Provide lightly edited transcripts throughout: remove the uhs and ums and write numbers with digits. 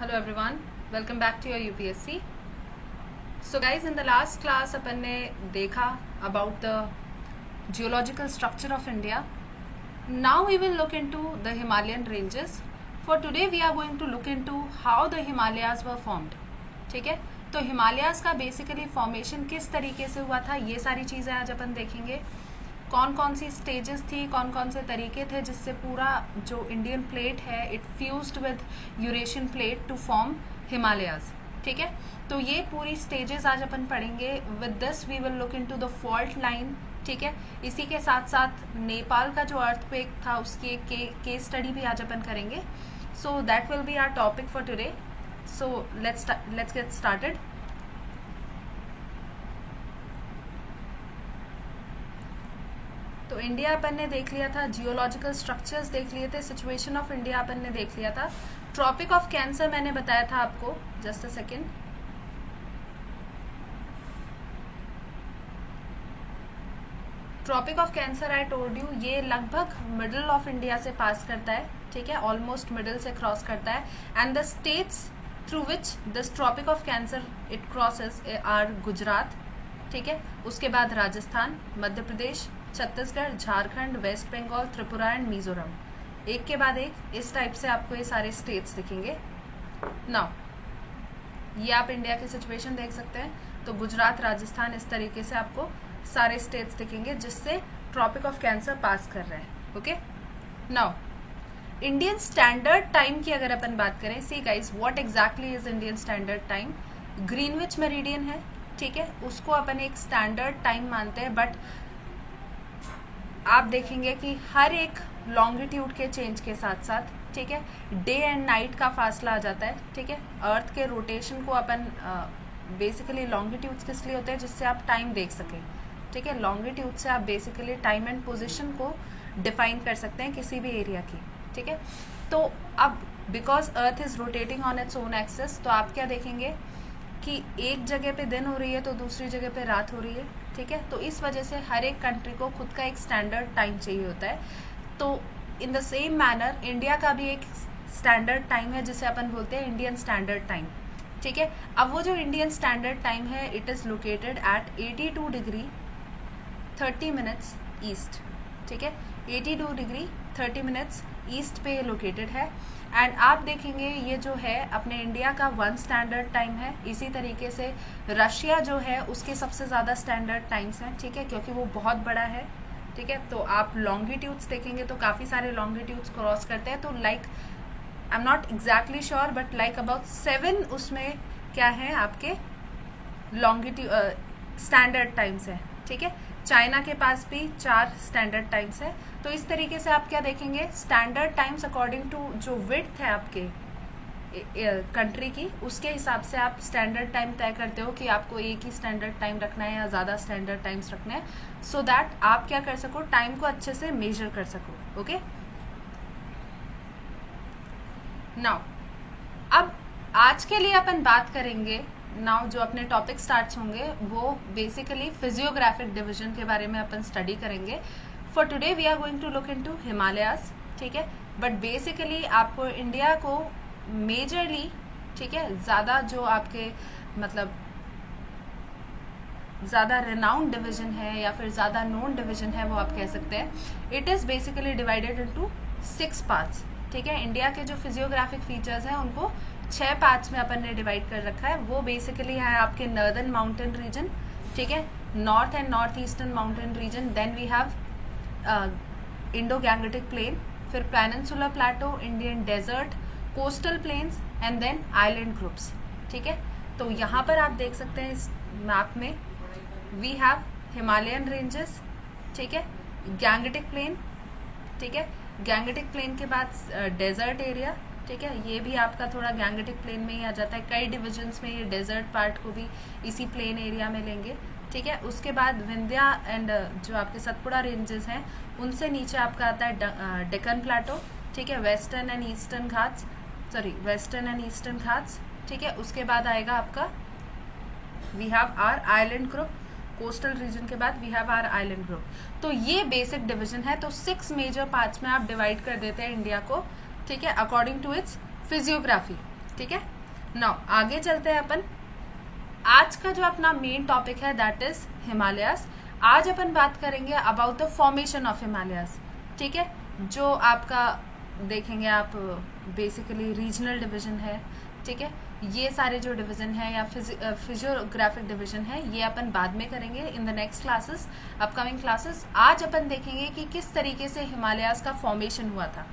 Hello everyone, welcome back to your UPSC. So guys, in the last class अपन ने देखा about the geological structure of India. Now we will look into the Himalayan ranges. For today we are going to look into how the Himalayas were formed. ठीक है, तो हिमालयाज का basically formation किस तरीके से हुआ था, ये सारी चीज़ें आज अपन देखेंगे. कौन कौन सी स्टेजेस थी, कौन कौन से तरीके थे जिससे पूरा जो इंडियन प्लेट है it fused with Eurasian plate to form Himalayas. ठीक है, तो ये पूरी स्टेजेस आज अपन पढ़ेंगे. With this we will look into the fault line. ठीक है, इसी के साथ साथ नेपाल का जो अर्थक्वेक था उसकी एक केस स्टडी भी आज अपन करेंगे. So that will be our topic for today. So let's get started. तो इंडिया अपन ने देख लिया था, जियोलॉजिकल स्ट्रक्चर्स देख लिए थे, सिचुएशन ऑफ इंडिया अपन ने देख लिया था. ट्रॉपिक ऑफ कैंसर मैंने बताया था आपको, just a second. Tropic of cancer I told you ये लगभग मिडल ऑफ इंडिया से पास करता है. ठीक है, ऑलमोस्ट मिडल से क्रॉस करता है. And the states through which this tropic of cancer it crosses are Gujarat. ठीक है, उसके बाद राजस्थान, मध्य प्रदेश, छत्तीसगढ़, झारखंड, वेस्ट बंगाल, त्रिपुरा एंड मिजोरम. एक के बाद एक इस टाइप से आपको ये सारे स्टेट्स दिखेंगे. नाउ ये आप इंडिया की सिचुएशन देख सकते हैं. तो गुजरात, राजस्थान, इस तरीके से आपको सारे स्टेट्स दिखेंगे जिससे ट्रॉपिक ऑफ कैंसर पास कर रहे हैं. Okay, now Indian standard time की अगर अपन बात करें, see guys what exactly is Indian standard time. Greenwich meridian है. ठीक है, उसको अपन एक स्टैंडर्ड टाइम मानते हैं. बट आप देखेंगे कि हर एक लॉन्गिट्यूड के चेंज के साथ साथ, ठीक है, डे एंड नाइट का फासला आ जाता है. ठीक है, अर्थ के रोटेशन को अपन बेसिकली लॉन्गिट्यूड्स किस लिए होते हैं, जिससे आप टाइम देख सकें. ठीक है, लॉन्गिट्यूड से आप बेसिकली टाइम एंड पोजीशन को डिफाइन कर सकते हैं किसी भी एरिया की. ठीक है, तो अब because earth is rotating on its own axis, तो आप क्या देखेंगे कि एक जगह पे दिन हो रही है तो दूसरी जगह पे रात हो रही है. ठीक है, तो इस वजह से हर एक कंट्री को खुद का एक स्टैंडर्ड टाइम चाहिए होता है. तो in the same manner India का भी एक स्टैंडर्ड टाइम है जिसे अपन बोलते हैं इंडियन स्टैंडर्ड टाइम. ठीक है, अब वो जो इंडियन स्टैंडर्ड टाइम है it is located at 82 degree 30 minutes east. ठीक है, 82 डिग्री 30 मिनट्स ईस्ट पे लोकेटेड है. एंड आप देखेंगे ये जो है अपने इंडिया का वन स्टैंडर्ड टाइम है. इसी तरीके से रशिया जो है उसके सबसे ज़्यादा स्टैंडर्ड टाइम्स हैं. ठीक है, क्योंकि वो बहुत बड़ा है. ठीक है, तो आप लॉन्गिट्यूड्स देखेंगे तो काफ़ी सारे लॉन्गिट्यूड्स क्रॉस करते हैं. तो like I am not exactly sure but like about 7 उसमें क्या है आपके लॉन्गिट्यूड स्टैंडर्ड टाइम्स हैं. ठीक है, चाइना के पास भी 4 स्टैंडर्ड टाइम्स है. तो इस तरीके से आप क्या देखेंगे, स्टैंडर्ड टाइम्स अकॉर्डिंग टू जो विड्थ है आपके कंट्री की, उसके हिसाब से आप स्टैंडर्ड टाइम तय करते हो कि आपको एक ही स्टैंडर्ड टाइम रखना है या ज़्यादा स्टैंडर्ड टाइम्स रखना है, सो दैट आप क्या कर सको, टाइम को अच्छे से मेजर कर सको. ओके, नाउ अब आज के लिए अपन बात करेंगे. नाउ जो अपने टॉपिक स्टार्ट होंगे वो बेसिकली फिजियोग्राफिक डिवीजन के बारे में अपन स्टडी करेंगे. For today we are going to look into Himalayas. ठीक है, बट बेसिकली आपको इंडिया को मेजरली, ठीक है, ज़्यादा जो आपके मतलब ज़्यादा रिनाउंड डिवीजन है या फिर ज़्यादा नोन डिवीजन है वो आप कह सकते हैं. It is basically divided into 6 parts. ठीक है, इंडिया के जो फिजियोग्राफिक फीचर्स हैं उनको 6 पार्ट्स में अपन ने डिवाइड कर रखा है. वो बेसिकली है आपके नॉर्दर्न माउंटेन रीजन. ठीक है, north and north eastern mountain region. Then we have Indo Gangetic plain, फिर peninsular plateau, Indian desert, coastal plains and then island groups. ठीक है, तो यहाँ पर आप देख सकते हैं इस मैप में वी हैव हिमालयन रेंजेस. ठीक है, गैंगेटिक प्लेन. ठीक है, गैंगेटिक प्लेन के बाद डेजर्ट एरिया. ठीक है, ये भी आपका थोड़ा गैंगेटिक प्लेन में ही आ जाता है. कई डिविजन्स में ये डेजर्ट पार्ट को भी इसी प्लेन एरिया में लेंगे. ठीक है, उसके बाद विंध्या एंड जो आपके सतपुड़ा रेंजेस हैं उनसे नीचे आपका आता है डेक्कन प्लेटो. ठीक है, वेस्टर्न एंड ईस्टर्न घाट्स. ठीक है, उसके बाद आएगा आपका we have our island group. Coastal region के बाद we have our island group. तो ये बेसिक डिवीजन है. तो 6 मेजर पार्ट्स में आप डिवाइड कर देते हैं इंडिया को. ठीक है, अकॉर्डिंग टू इट्स फिजियोग्राफी. ठीक है। नाउ आगे चलते हैं अपन। आज का जो अपना मेन टॉपिक है दैट इज हिमालयाज। आज अपन बात करेंगे about the formation of Himalayas. ठीक है, जो आपका देखेंगे आप बेसिकली रीजनल डिवीजन है। ठीक है, ये सारे जो डिवीजन है या फिजियोग्राफिक डिवीजन है ये अपन बाद में करेंगे in the next classes, upcoming classes. आज अपन देखेंगे कि किस तरीके से हिमालयाज का फॉर्मेशन हुआ था।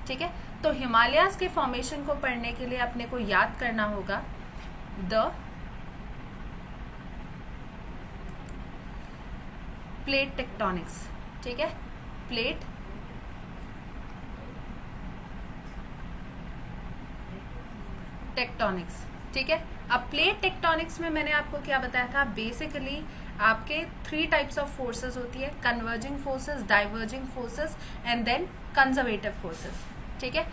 ठीक है, तो हिमालयाज के फॉर्मेशन को पढ़ने के लिए अपने को याद करना होगा द प्लेट टेक्टोनिक्स। ठीक है, प्लेट टेक्टोनिक्स। ठीक है, अब प्लेट टेक्टोनिक्स में मैंने आपको क्या बताया था, बेसिकली आपके 3 टाइप्स ऑफ फोर्सेस होती है, converging forces, diverging forces and then conservative forces. ठीक है,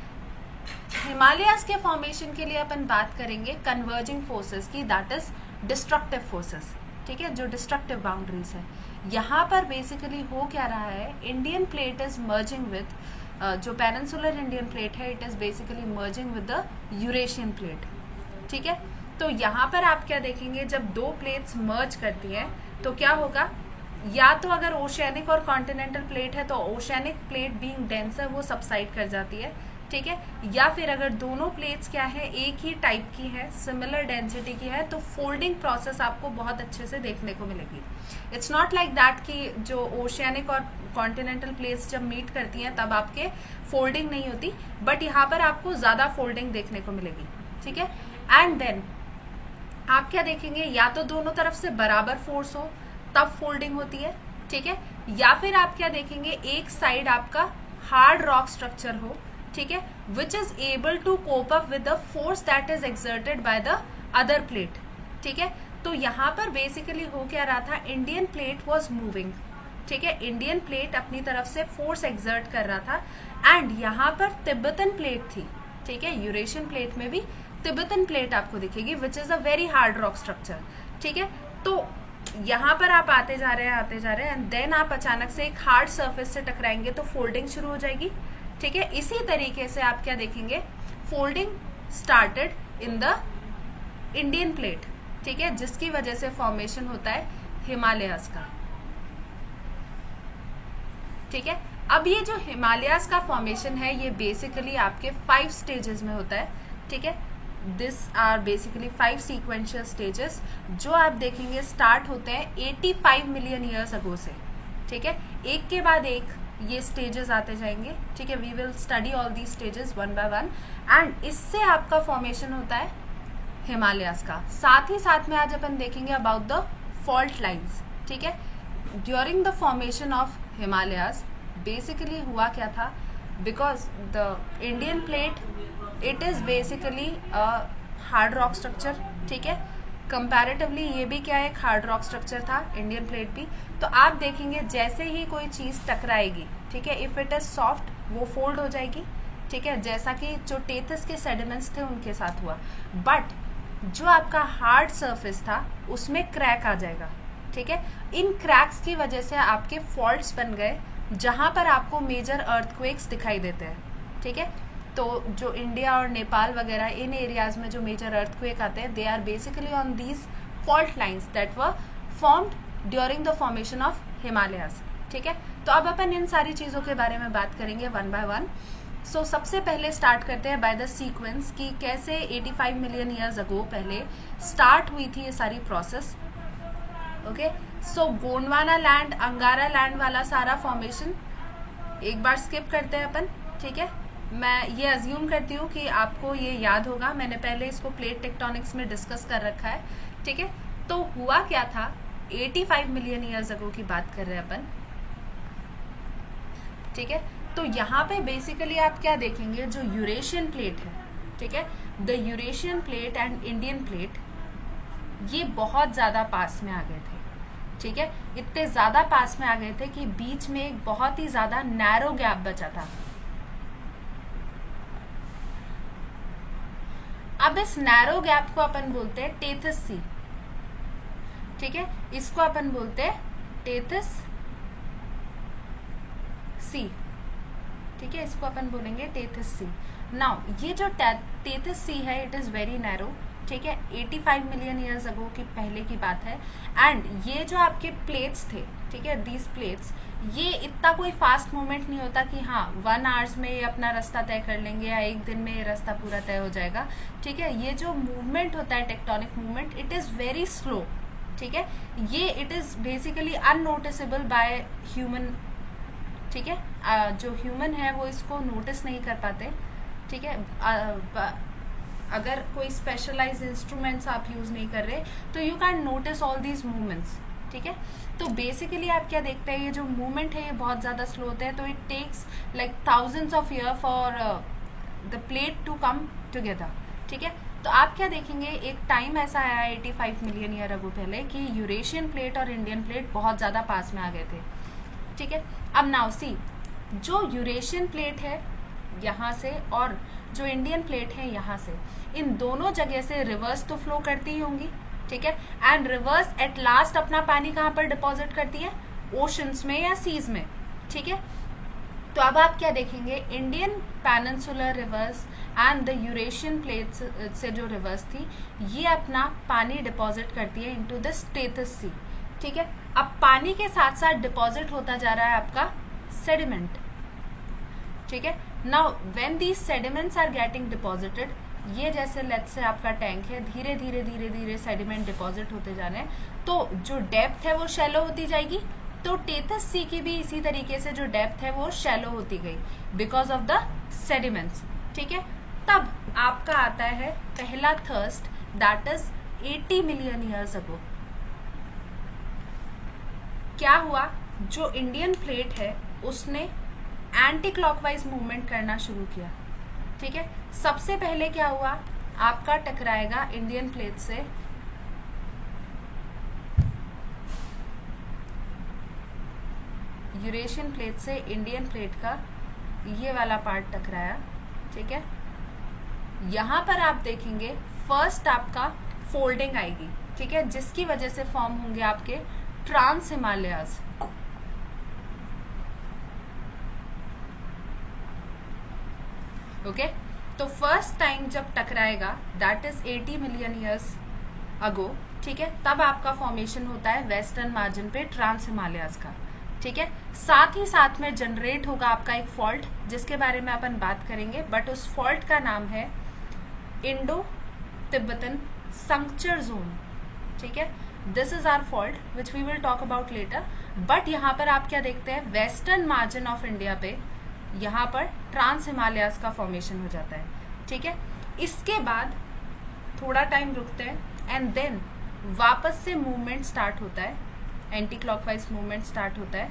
हिमालयाज के फॉर्मेशन के लिए अपन बात करेंगे कन्वर्जिंग फोर्सेस की, दैट इज डिस्ट्रक्टिव फोर्सेस। ठीक है, जो डिस्ट्रक्टिव बाउंड्रीज है। यहाँ पर बेसिकली हो क्या रहा है, Indian plate is merging with जो पेनिनसुलर इंडियन प्लेट है, it is basically merging with the Eurasian plate. ठीक है, तो यहाँ पर आप क्या देखेंगे, जब 2 प्लेट्स मर्ज करती हैं तो क्या होगा, या तो अगर ओशियानिक और कॉन्टिनेंटल प्लेट है तो ओशियानिक प्लेट बीइंग डेंसर वो सबसाइड कर जाती है। ठीक है, या फिर अगर दोनों प्लेट्स क्या है, एक ही टाइप की है, सिमिलर डेंसिटी की है, तो फोल्डिंग प्रोसेस आपको बहुत अच्छे से देखने को मिलेगी। इट्स नॉट लाइक दैट कि जो ओशियानिक और कॉन्टिनेंटल प्लेट्स जब मीट करती हैं तब आपके फोल्डिंग नहीं होती, बट यहाँ पर आपको ज्यादा फोल्डिंग देखने को मिलेगी। ठीक है, एंड देन आप क्या देखेंगे, या तो दोनों तरफ से बराबर फोर्स हो तब फोल्डिंग होती है। ठीक है, या फिर आप क्या देखेंगे, एक साइड आपका हार्ड रॉक स्ट्रक्चर हो, ठीक है, which is able to cope up with the force that is exerted by the other plate. ठीक है, तो यहाँ पर बेसिकली हो क्या रहा था, इंडियन प्लेट वॉज मूविंग। ठीक है, इंडियन प्लेट अपनी तरफ से फोर्स एक्सर्ट कर रहा था, एंड यहाँ पर तिब्बतन प्लेट थी। ठीक है, यूरेशियन प्लेट में भी तिब्बतन प्लेट आपको दिखेगी which is a very hard rock structure. ठीक है, तो यहाँ पर आप आते जा रहे हैं एंड देन आप अचानक से एक हार्ड सर्फेस से टकराएंगे तो फोल्डिंग शुरू हो जाएगी। ठीक है, इसी तरीके से आप क्या देखेंगे, folding started in the Indian plate. ठीक है, जिसकी वजह से फॉर्मेशन होता है हिमालयाज का। ठीक है, अब ये जो हिमालयाज का फॉर्मेशन है ये बेसिकली आपके 5 स्टेजेस में होता है। ठीक है, this are basically 5 sequential stages जो आप देखेंगे स्टार्ट होते हैं 85 मिलियन ईयर्स अगो से। ठीक है, एक के बाद एक ये स्टेजेस आते जाएंगे। ठीक है, we will study all the stages one by one, and इससे आपका फॉर्मेशन होता है हिमालयाज का। साथ ही साथ में आज अपन देखेंगे अबाउट द फॉल्ट लाइंस। ठीक है, during the formation of Himalayas basically हुआ क्या था, because the Indian plate it is basically a hard rock structure. ठीक है, कंपैरेटिवली ये भी क्या एक हार्ड रॉक स्ट्रक्चर था, इंडियन प्लेट भी। तो आप देखेंगे जैसे ही कोई चीज टकराएगी, ठीक है, इफ इट इज सॉफ्ट वो फोल्ड हो जाएगी। ठीक है, जैसा कि जो टेथस के सेडिमेंट्स थे उनके साथ हुआ, बट जो आपका हार्ड सरफेस था उसमें क्रैक आ जाएगा। ठीक है, इन क्रैक्स की वजह से आपके फॉल्ट्स बन गए जहां पर आपको मेजर अर्थक्वेक्स दिखाई देते हैं। ठीक है, तो जो इंडिया और नेपाल वगैरह इन एरियाज में जो मेजर अर्थक्वेक आते हैं, they are basically on these fault lines that were formed during the formation of Himalayas. ठीक है, तो अब अपन इन सारी चीजों के बारे में बात करेंगे वन बाय वन। सो सबसे पहले स्टार्ट करते हैं बाय द सीक्वेंस कि कैसे 85 मिलियन ईयर्स अगो पहले स्टार्ट हुई थी ये सारी प्रोसेस। ओके, सो गोंडवाना लैंड, अंगारा लैंड वाला सारा फॉर्मेशन एक बार स्किप करते हैं अपन। ठीक है, मैं ये अज्यूम करती हूँ कि आपको ये याद होगा, मैंने पहले इसको प्लेट टेक्टोनिक्स में डिस्कस कर रखा है। ठीक है, तो हुआ क्या था, 85 मिलियन ईयर्स अगो की बात कर रहे हैं अपन। ठीक है, तो यहाँ पे बेसिकली आप क्या देखेंगे, जो यूरेशियन प्लेट है, ठीक है, the Eurasian plate and Indian plate ये बहुत ज्यादा पास में आ गए थे। ठीक है, इतने ज्यादा पास में आ गए थे कि बीच में एक बहुत ही ज्यादा नैरो गैप बचा था। अब इस नैरो गैप को अपन बोलते हैं टेथस सी। ठीक है, इसको अपन बोलते हैं टेथस सी। ठीक है, इसको अपन बोलेंगे टेथस सी। नाउ ये जो टेथिस सी है इट इज वेरी नैरो, ठीक है, 85 मिलियन ईयर्स अगो की पहले की बात है। एंड ये जो आपके प्लेट्स थे, ठीक है, दीज प्लेट्स, ये इतना कोई फास्ट मूवमेंट नहीं होता कि हाँ 1 आवर्स में ये अपना रास्ता तय कर लेंगे या एक दिन में ये रास्ता पूरा तय हो जाएगा, ठीक है। ये जो मूवमेंट होता है tectonic movement, it is very slow, ठीक है। ये it is basically unnoticeable by human, ठीक है। जो ह्यूमन है वो इसको नोटिस नहीं कर पाते, ठीक है। अगर कोई स्पेशलाइज्ड इंस्ट्रूमेंट्स आप यूज नहीं कर रहे तो you can notice all these movements, ठीक है। तो बेसिकली आप क्या देखते हैं, ये जो मूवमेंट है ये बहुत ज्यादा स्लो होते हैं, तो it takes like thousands of year for the plate to come together, ठीक है। तो आप क्या देखेंगे, एक टाइम ऐसा आया 85 मिलियन ईयर अगो पहले कि यूरेशियन प्लेट और इंडियन प्लेट बहुत ज्यादा पास में आ गए थे, ठीक है। अब नाउ सी, जो यूरेशियन प्लेट है यहाँ से और जो इंडियन प्लेट है यहाँ से, इन दोनों जगह से रिवर्स तो फ्लो करती ही होंगी, ठीक है। एंड रिवर्स एट लास्ट अपना पानी कहाँ पर डिपॉजिट करती है, ओशंस में या सीज में, ठीक है। तो अब आप क्या देखेंगे, Indian peninsular reverse and the Eurasian plates से जो रिवर्स थी ये अपना पानी डिपॉजिट करती है इनटू द टेथिस सी, ठीक है। अब पानी के साथ साथ डिपॉजिट होता जा रहा है आपका सेडिमेंट, ठीक है। Now when these sediments are getting deposited, ये जैसे लेट्स से आपका टैंक है, धीरे धीरे धीरे धीरे सेडिमेंट डिपॉजिट होते जा रहे हैं, तो जो डेप्थ है वो शैलो होती जाएगी। तो टेथिस सी की भी इसी तरीके से जो डेप्थ है वो शैलो होती गई बिकॉज ऑफ द सेडिमेंट्स, ठीक है। तब आपका आता है पहला thrust, that is 80 million years ago. क्या हुआ, जो इंडियन प्लेट है उसने एंटी क्लॉकवाइज मूवमेंट करना शुरू किया, ठीक है। सबसे पहले क्या हुआ, आपका टकराएगा इंडियन प्लेट से यूरेशियन प्लेट से इंडियन प्लेट का ये वाला पार्ट टकराया, ठीक है। यहां पर आप देखेंगे फर्स्ट आपका फोल्डिंग आएगी, ठीक है, जिसकी वजह से फॉर्म होंगे आपके ट्रांस हिमालयाज, ओके। तो फर्स्ट टाइम जब टकराएगा that is 80 million years ago, ठीक है, तब आपका फॉर्मेशन होता है वेस्टर्न मार्जिन पे ट्रांस हिमालयाज का, ठीक है। साथ ही साथ में जनरेट होगा आपका एक फॉल्ट जिसके बारे में अपन बात करेंगे, बट उस फॉल्ट का नाम है इंडो तिब्बतन संक्चर जोन, ठीक है। This is our fault which we will talk about later. But यहाँ पर आप क्या देखते हैं, वेस्टर्न मार्जिन ऑफ इंडिया पे यहाँ पर ट्रांस हिमालयाज का फॉर्मेशन हो जाता है, ठीक है। इसके बाद थोड़ा टाइम रुकते हैं एंड देन वापस से मूवमेंट स्टार्ट होता है, एंटी क्लॉकवाइज मूवमेंट स्टार्ट होता है।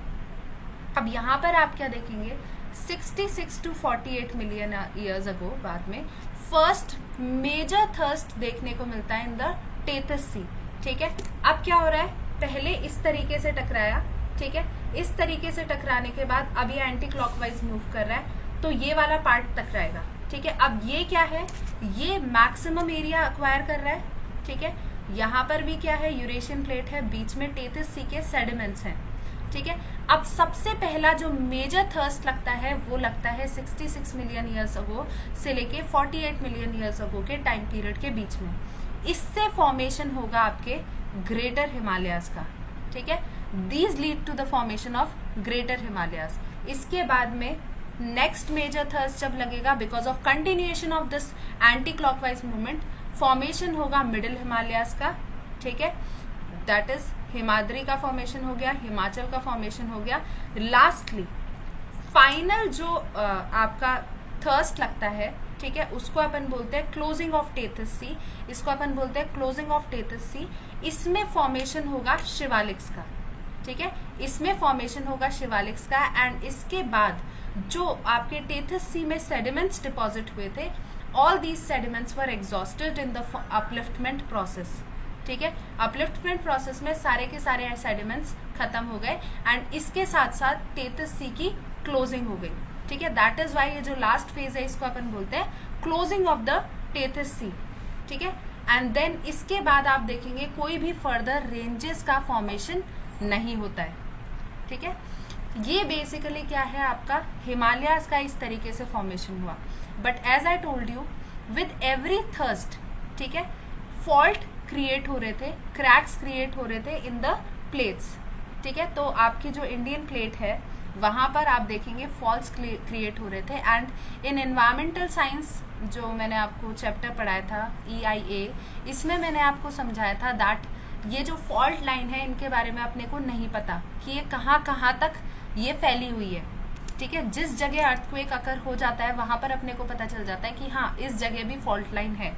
अब यहाँ पर आप क्या देखेंगे, 66 to 48 मिलियन ईयर्स अगो बाद में फर्स्ट मेजर थर्स्ट देखने को मिलता है इन द टेथिस सी, ठीक है। अब क्या हो रहा है, पहले इस तरीके से टकराया, ठीक है, इस तरीके से टकराने के बाद अब ये एंटी क्लॉकवाइज मूव कर रहा है तो ये वाला पार्ट टकराएगा, ठीक है। अब ये क्या है, ये मैक्सिमम एरिया अक्वायर कर रहा है, ठीक है। यहाँ पर भी क्या है, यूरेशियन प्लेट है, बीच में टेथिस सी के सेडिमेंट्स हैं, ठीक है। अब सबसे पहला जो मेजर थर्स्ट लगता है वो लगता है 66 मिलियन ईयर्स अगो से लेके 48 मिलियन ईयर्स अगो के टाइम पीरियड के बीच में। इससे फॉर्मेशन होगा आपके ग्रेटर हिमालयाज का, ठीक है। These lead to the formation of greater Himalayas. इसके बाद में नेक्स्ट मेजर थर्स्ट जब लगेगा because of continuation of this anti clockwise movement, formation होगा मिडिल हिमालयाज का, ठीक है। दैट इज हिमाद्री का फॉर्मेशन हो गया, हिमाचल का फॉर्मेशन हो गया। लास्टली फाइनल जो आपका थर्स्ट लगता है, ठीक है, उसको अपन बोलते हैं क्लोजिंग ऑफ टेथिस सी, इसको अपन बोलते हैं क्लोजिंग ऑफ टेथिस सी। इसमें फॉर्मेशन होगा शिवालिक्स का, ठीक है, इसमें फॉर्मेशन होगा शिवालिक्स का। एंड इसके बाद जो आपके टेथिस सी में सेडिमेंट्स डिपॉजिट हुए थे, all these sediments were exhausted in the upliftment process, ठीक है। अपलिफ्टमेंट प्रोसेस में सारे के सारे सेडिमेंट्स खत्म हो गए एंड इसके साथ साथ टेथिस सी की क्लोजिंग हो गई, ठीक है। दैट इज वाई ये जो लास्ट फेज है इसको अपन बोलते हैं closing of the Tethys sea, ठीक है। एंड देन इसके बाद आप देखेंगे कोई भी फर्दर रेंजेस का फॉर्मेशन नहीं होता है, ठीक है। ये बेसिकली क्या है, आपका हिमालयाज का इस तरीके से फॉर्मेशन हुआ. But as I told you, with every thrust, ठीक है, फॉल्ट क्रिएट हो रहे थे, क्रैक्स क्रिएट हो रहे थे इन द प्लेट्स. ठीक है, तो आपकी जो इंडियन प्लेट है वहां पर आप देखेंगे फॉल्ट्स क्रिएट हो रहे थे. एंड इन एनवायरमेंटल साइंस जो मैंने आपको चैप्टर पढ़ाया था EIA, इसमें मैंने आपको समझाया था दैट ये जो फॉल्ट लाइन है इनके बारे में अपने को नहीं पता कि ये कहाँ कहाँ तक ये फैली हुई है. ठीक है, जिस जगह अर्थक्वेक अकर हो जाता है वहां पर अपने को पता चल जाता है कि हाँ इस जगह भी फॉल्ट लाइन है.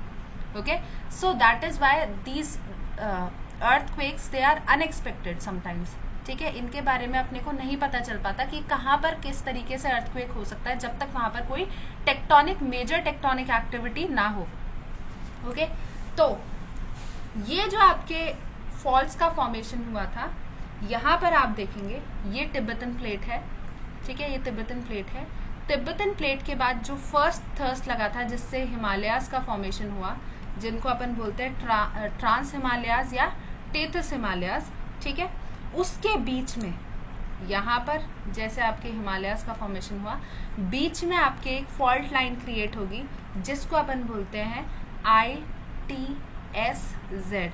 Okay, so that is why these earthquakes they are unexpected sometimes. ठीक है, इनके बारे में अपने को नहीं पता चल पाता कि कहाँ पर किस तरीके से अर्थक्वेक हो सकता है जब तक वहां पर कोई टेक्टोनिक, मेजर टेक्टोनिक एक्टिविटी ना हो. ओके, तो ये जो आपके फॉल्ट्स का फॉर्मेशन हुआ था, यहाँ पर आप देखेंगे ये तिब्बतन प्लेट है. ठीक है, ये तिब्बतन प्लेट है. तिब्बतन प्लेट के बाद जो फर्स्ट थर्स्ट लगा था जिससे हिमालयाज का फॉर्मेशन हुआ, जिनको अपन बोलते हैं ट्रांस हिमालयाज या टेथस हिमालयाज. ठीक है, उसके बीच में यहाँ पर जैसे आपके हिमालयाज का फॉर्मेशन हुआ, बीच में आपके एक फॉल्ट लाइन क्रिएट होगी जिसको अपन बोलते हैं ITSZ,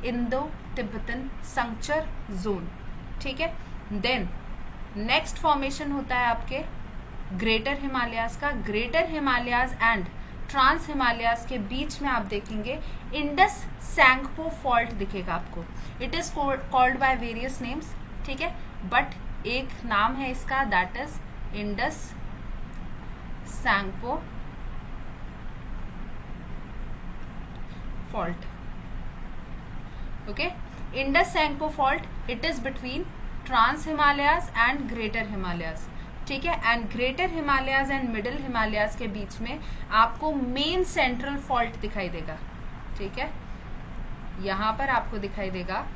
इंडो तिब्बतन संक्चर जोन. ठीक है, देन नेक्स्ट फॉर्मेशन होता है आपके ग्रेटर हिमालयाज का. Greater Himalayas and trans Himalayas के बीच में आप देखेंगे इंडस सैंगपो फॉल्ट दिखेगा आपको. It is called by various names. ठीक है, बट एक नाम है इसका, that is Indus Tsangpo fault. Okay, Indus Tsangpo fault, it is between trans Himalayas and greater Himalayas. ठीक है, and greater Himalayas and middle Himalayas के बीच में आपको मेन सेंट्रल फॉल्ट दिखाई देगा. ठीक है, यहां पर आपको दिखाई देगा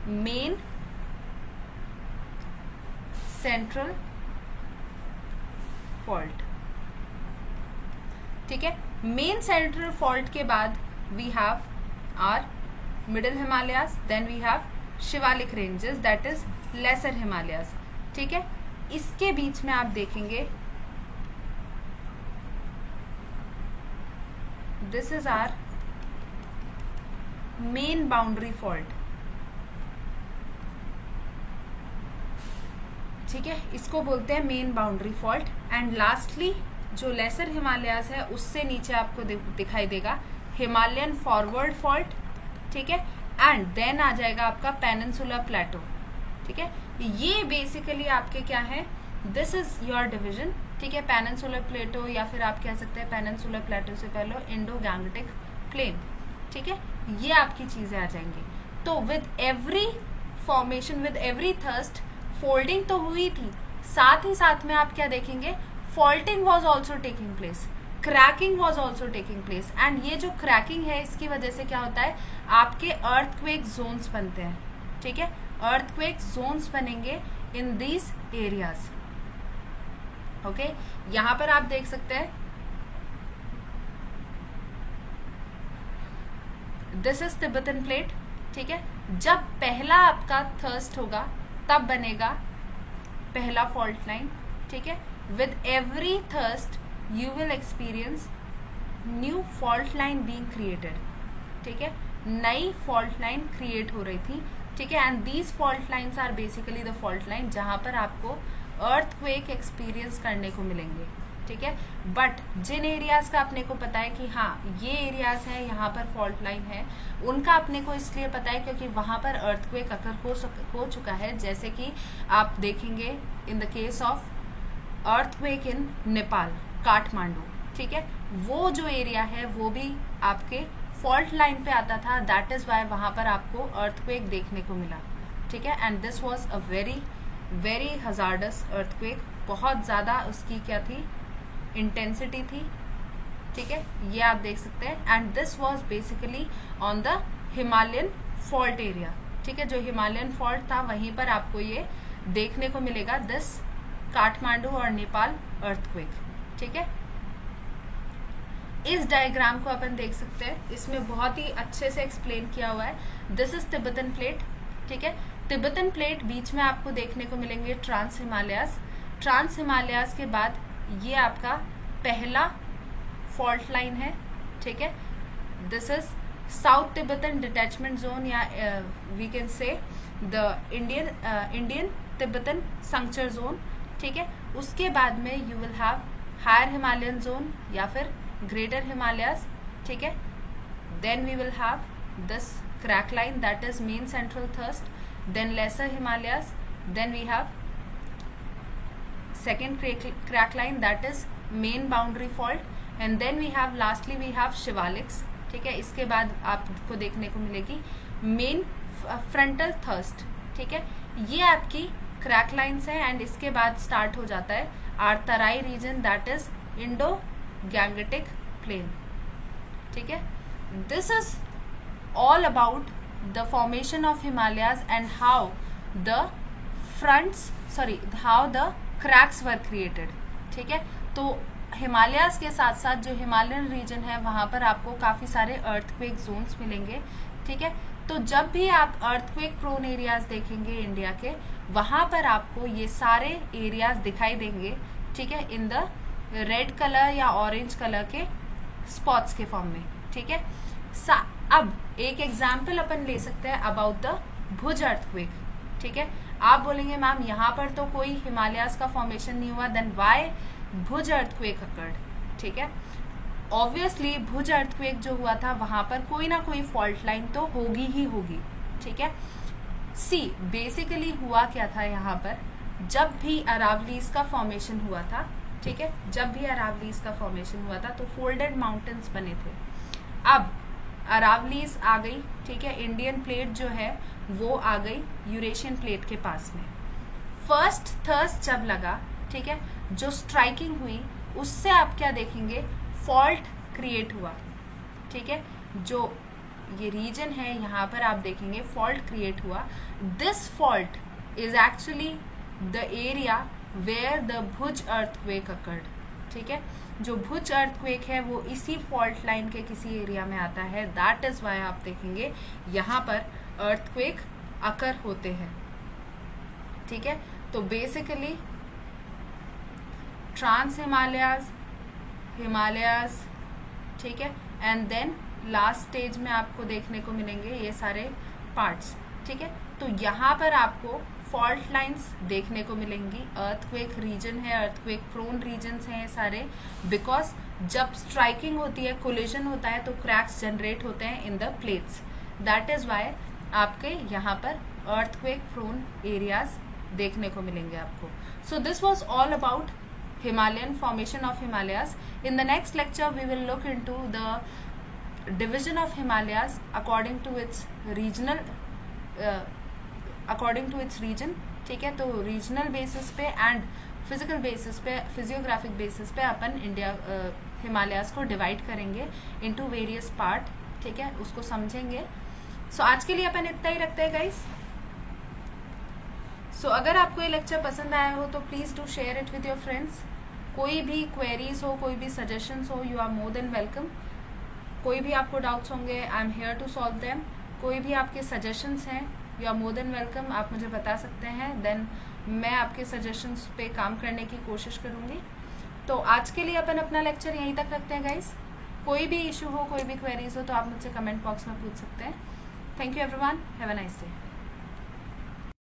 मेन सेंट्रल फॉल्ट. ठीक है, मेन सेंट्रल फॉल्ट के बाद we have our middle Himalayas, then we have Shivalik ranges, that is lesser Himalayas. ठीक है, इसके बीच में आप देखेंगे this is our main boundary fault. ठीक है, इसको बोलते हैं main boundary fault. And lastly जो लेसर हिमालयाज है उससे नीचे आपको दिखाई देगा हिमालयन फॉरवर्ड फॉल्ट. ठीक है, एंड देन आ जाएगा आपका पेनिनसुलर प्लेटो. ठीक है, ये बेसिकली आपके क्या है, दिस इज योर डिवीजन. ठीक है, पेनिनसुलर प्लेटो या फिर आप कह सकते हैं पेनिनसुलर प्लेटो से पहले इंडो गैंगटिक प्लेन. ठीक है, ये आपकी चीजें आ जाएंगी. तो with every formation, with every thrust, folding तो हुई थी, साथ ही साथ में आप क्या देखेंगे, faulting was also taking place, cracking was also taking place. And ये जो क्रैकिंग है इसकी वजह से क्या होता है, आपके अर्थक्वेक जोन्स बनते हैं. ठीक है, अर्थक्वेक जोन्स बनेंगे इन दीज एरियाज. ओके, यहां पर आप देख सकते हैं दिस इज तिब्बतन प्लेट. ठीक है, जब पहला आपका थर्स्ट होगा तब बनेगा पहला फॉल्ट लाइन. ठीक है, with every thrust you will experience new fault line being created. ठीक है, नई fault line create हो रही थी. ठीक है, and these fault lines are basically the fault line जहां पर आपको earthquake experience करने को मिलेंगे. ठीक है, बट जिन एरियाज का अपने को पता है कि हाँ ये एरियाज है, यहाँ पर फॉल्ट लाइन है, उनका अपने को इसलिए पता है क्योंकि वहां पर earthquake अकर हो चुका है. जैसे कि आप देखेंगे in the case of earthquake इन नेपाल, काठमांडू. ठीक है, वो जो एरिया है वो भी आपके फॉल्ट लाइन पे आता था. दैट इज वाई वहां पर आपको अर्थक्वेक देखने को मिला. ठीक है, and this was a very very hazardous earthquake. बहुत ज्यादा उसकी क्या थी, इंटेंसिटी थी. ठीक है, ये आप देख सकते हैं. And this was basically on the Himalayan fault area. ठीक है, जो हिमालयन फॉल्ट था वहीं पर आपको ये देखने को मिलेगा, दिस काठमांडू और नेपाल अर्थक्वेक. ठीक है, इस डायग्राम को अपन देख सकते हैं, इसमें बहुत ही अच्छे से एक्सप्लेन किया हुआ है. This is Tibetan plate. ठीक है, तिब्बतन प्लेट, बीच में आपको देखने को मिलेंगे ट्रांस हिमालयास। ट्रांस हिमालयास के बाद ये आपका पहला फॉल्ट लाइन है, ठीक है। This is south Tibetan detachment zone, या we can say the Indian Tibetan संक्चर जोन, ठीक है। उसके बाद में you will have higher Himalayan zone या फिर ग्रेटर हिमालयास, ठीक है। Then we will have this crack line that is main central thrust, then lesser Himalayas, then we have second crack line that is main boundary fault, and then we have lastly we have Shivaliks, ठीक है। इसके बाद आपको देखने को मिलेगी main frontal thirst, ठीक है। ये आपकी क्रैक लाइन्स है, एंड इसके बाद स्टार्ट हो जाता है our Terai region that is Indo Gangetic plain, ठीक है। This is all about the formation of Himalayas and how the cracks were created, ठीक है। तो हिमालयाज के साथ साथ जो हिमालयन रीजन है वहां पर आपको काफी सारे अर्थक्वेक जोन्स मिलेंगे, ठीक है। तो जब भी आप अर्थक्वेक प्रोन एरियाज देखेंगे इंडिया के, वहां पर आपको ये सारे एरियाज दिखाई देंगे, ठीक है, इन द रेड कलर या ऑरेंज कलर के स्पॉट्स के फॉर्म में, ठीक है। अब एक एग्जाम्पल अपन ले सकते हैं अबाउट द भुज अर्थक्वेक, ठीक है। आप बोलेंगे मैम यहाँ पर तो कोई हिमालयाज का फॉर्मेशन नहीं हुआ, then why Bhuj earthquake occurred, ठीक है। ऑब्वियसली भुज अर्थक्वेक जो हुआ था वहां पर कोई ना कोई फॉल्ट लाइन तो होगी ही होगी, ठीक है। सी बेसिकली हुआ क्या था यहाँ पर, जब भी अरावलीज का फॉर्मेशन हुआ था, ठीक है, जब भी अरावलीज का फॉर्मेशन हुआ था तो फोल्डेड माउंटेन्स बने थे। अब अरावलीज आ गई, ठीक है, इंडियन प्लेट जो है वो आ गई यूरेशियन प्लेट के पास में। फर्स्ट थर्स्ट जब लगा, ठीक है, जो स्ट्राइकिंग हुई उससे आप क्या देखेंगे, फॉल्ट क्रिएट हुआ, ठीक है। जो ये रीजन है यहाँ पर आप देखेंगे फॉल्ट क्रिएट हुआ। This fault is actually the area where the Bhuj earthquake occurred, ठीक है। जो भुज अर्थक्वेक है वो इसी फॉल्ट लाइन के किसी एरिया में आता है, दैट इज वाई आप देखेंगे यहाँ पर अर्थक्वेक अकर होते हैं, ठीक है। तो बेसिकली ट्रांस हिमालयाज, ठीक है, एंड देन लास्ट स्टेज में आपको देखने को मिलेंगे ये सारे पार्ट्स, ठीक है। तो यहाँ पर आपको फॉल्ट लाइंस देखने को मिलेंगी, अर्थक्वेक रीजन है, अर्थक्वेक प्रोन रीजन्स हैं ये सारे, बिकॉज जब स्ट्राइकिंग होती है, कोलिजन होता है तो क्रैक्स जनरेट होते हैं in the plates, that is why आपके यहाँ पर अर्थक्वेक प्रोन एरियाज देखने को मिलेंगे आपको। So this was all about Himalayan formation of Himalayas. In the next lecture we will look into the division of Himalayas according to its regional region, ठीक है। तो रीजनल बेसिस पे and physical basis पे, physiographic basis पे अपन India Himalayas को divide करेंगे into various part, ठीक है, उसको समझेंगे। सो आज के लिए अपन इतना ही रखते हैं गाइस। सो अगर आपको ये लेक्चर पसंद आया हो तो please do share it with your friends. कोई भी क्वेरीज हो, कोई भी सजेशंस हो, you are more than welcome. कोई भी आपको डाउट्स होंगे, I am here to solve them. कोई भी आपके सजेशंस हैं, you are more than welcome, आप मुझे बता सकते हैं, देन मैं आपके सजेशंस पे काम करने की कोशिश करूंगी। तो आज के लिए अपन अपना लेक्चर यहीं तक रखते हैं गाइस। कोई भी इशू हो, कोई भी क्वेरीज हो तो आप मुझसे कमेंट बॉक्स में पूछ सकते हैं। Thank you everyone, have a nice day.